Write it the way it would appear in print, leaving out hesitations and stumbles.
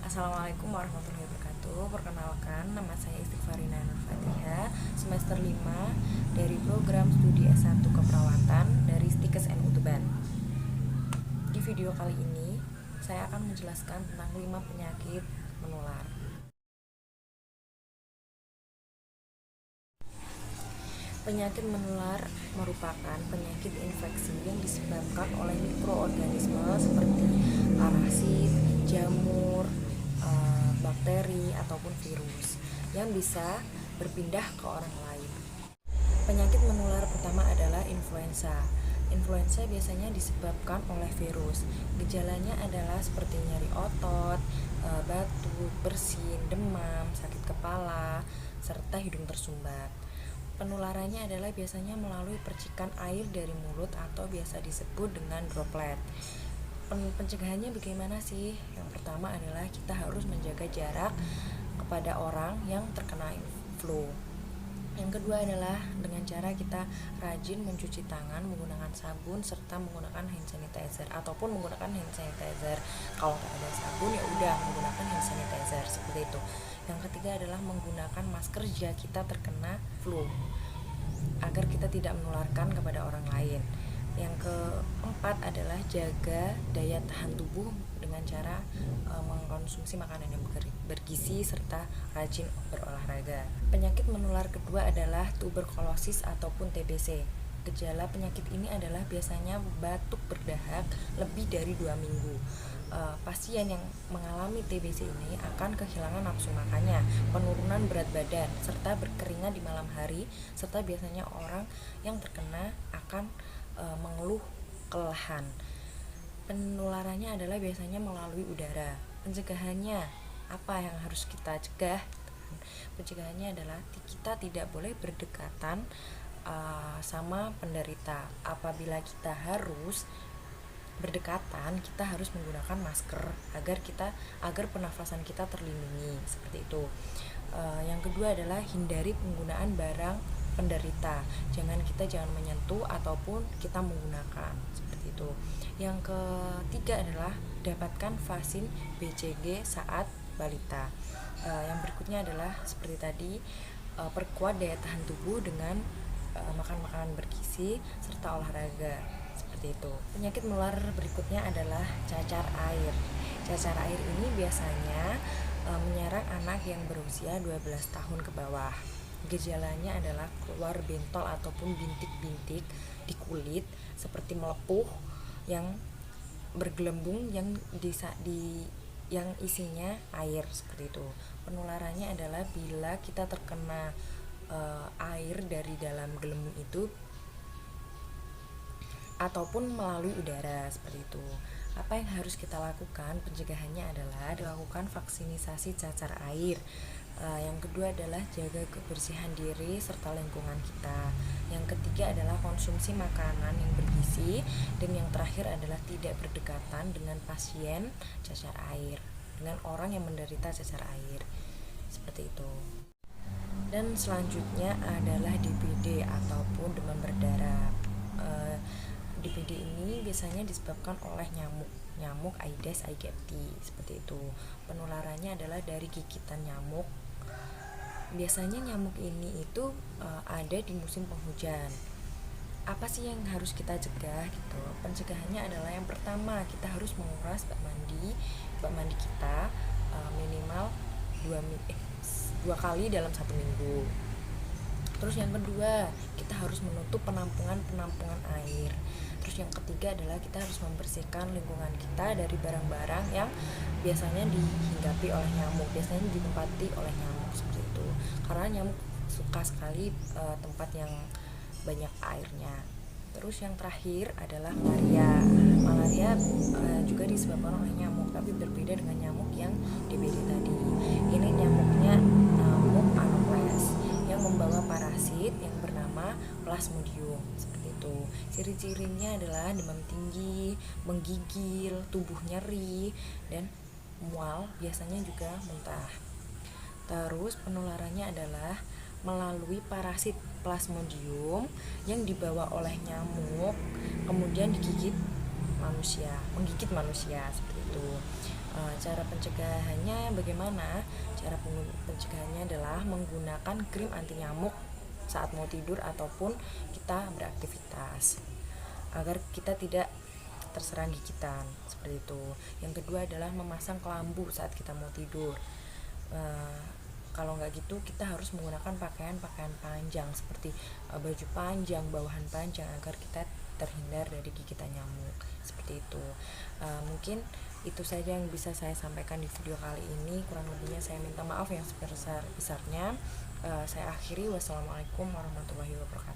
Assalamualaikum warahmatullahi wabarakatuh. Perkenalkan, nama saya Istighfarina Nur Fatihah, semester 5 dari program studi S1 Keperawatan dari Stikes NU Tuban. Di video kali ini, saya akan menjelaskan tentang 5 penyakit menular. Penyakit menular merupakan penyakit infeksi yang disebabkan oleh mikroorganisme seperti parasit, jamur, bakteri, ataupun virus yang bisa berpindah ke orang lain. Penyakit menular pertama adalah influenza. Influenza biasanya disebabkan oleh virus. Gejalanya adalah seperti nyeri otot, batuk, bersin, demam, sakit kepala, serta hidung tersumbat. Penularannya adalah biasanya melalui percikan air dari mulut atau biasa disebut dengan droplet. Pencegahannya bagaimana sih? Yang pertama adalah kita harus menjaga jarak kepada orang yang terkena flu. Yang kedua adalah dengan cara kita rajin mencuci tangan menggunakan sabun serta menggunakan hand sanitizer ataupun menggunakan hand sanitizer. Kalau nggak ada sabun ya udah menggunakan hand sanitizer seperti itu. Yang ketiga adalah menggunakan masker jika kita terkena flu agar kita tidak menularkan kepada orang lain. Yang keempat adalah jaga daya tahan tubuh dengan cara mengkonsumsi makanan yang bergizi serta rajin berolahraga. Penyakit menular kedua adalah tuberkulosis ataupun TBC. Gejala penyakit ini adalah biasanya batuk berdahak lebih dari 2 minggu. Pasien yang mengalami TBC ini akan kehilangan nafsu makannya, penurunan berat badan, serta berkeringat di malam hari, serta biasanya orang yang terkena akan mengeluh kelelahan. Penularannya adalah biasanya melalui udara. Pencegahannya apa yang harus kita cegah? Pencegahannya adalah kita tidak boleh berdekatan sama penderita. Apabila kita harus berdekatan, kita harus menggunakan masker agar pernafasan kita terlindungi seperti itu. Yang kedua adalah hindari penggunaan barang penderita. Jangan menyentuh ataupun kita menggunakan seperti itu. Yang ketiga adalah dapatkan vaksin BCG saat balita. Yang berikutnya adalah seperti tadi, perkuat daya tahan tubuh dengan makan makanan bergizi serta olahraga seperti itu. Penyakit menular berikutnya adalah cacar air. Cacar air ini biasanya menyerang anak yang berusia 12 tahun ke bawah. Gejalanya adalah keluar bentol ataupun bintik-bintik di kulit seperti melepuh yang bergelembung yang isinya air seperti itu. Penularannya adalah bila kita terkena air dari dalam gelembung itu ataupun melalui udara seperti itu. Apa yang harus kita lakukan? Pencegahannya adalah dilakukan vaksinisasi cacar air. Yang kedua adalah jaga kebersihan diri serta lingkungan kita. Yang ketiga adalah konsumsi makanan yang bergizi, dan yang terakhir adalah tidak berdekatan dengan pasien cacar air, dengan orang yang menderita cacar air seperti itu. Dan selanjutnya adalah DBD ataupun demam berdarah. DBD ini biasanya disebabkan oleh nyamuk Aedes aegypti seperti itu. Penularannya adalah dari gigitan nyamuk. Biasanya nyamuk ini itu ada di musim penghujan. Apa sih yang harus kita cegah gitu? Pencegahannya adalah yang pertama, kita harus menguras bak mandi kita minimal 2 kali dalam 1 minggu. Terus yang kedua, kita harus menutup penampungan air. Terus yang ketiga adalah kita harus membersihkan lingkungan kita dari barang-barang yang biasanya dihinggapi oleh nyamuk, biasanya ditempati oleh nyamuk seperti itu. Karena nyamuk suka sekali tempat yang banyak airnya. Terus yang terakhir adalah malaria. Malaria juga disebabkan oleh nyamuk, tapi berbeda dengan nyamuk yang DBD tadi. Ini nyamuknya nyamuk Anopheles yang membawa parasit yang bernama Plasmodium seperti itu. Ciri-cirinya adalah demam tinggi, menggigil, tubuh nyeri, dan mual, biasanya juga muntah. Terus penularannya adalah melalui parasit Plasmodium yang dibawa oleh nyamuk kemudian menggigit manusia seperti itu. Cara pencegahannya bagaimana? Cara pencegahannya adalah menggunakan krim anti nyamuk saat mau tidur ataupun kita beraktivitas agar kita tidak terserang gigitan, seperti itu. Yang kedua adalah memasang kelambu saat kita mau tidur. Kalau nggak gitu kita harus menggunakan pakaian panjang seperti baju panjang, bawahan panjang agar kita terhindar dari gigitan nyamuk, seperti itu. Mungkin itu saja yang bisa saya sampaikan di video kali ini. Kurang lebihnya saya minta maaf yang sebesar-besarnya. Saya akhiri. Wassalamualaikum warahmatullahi wabarakatuh.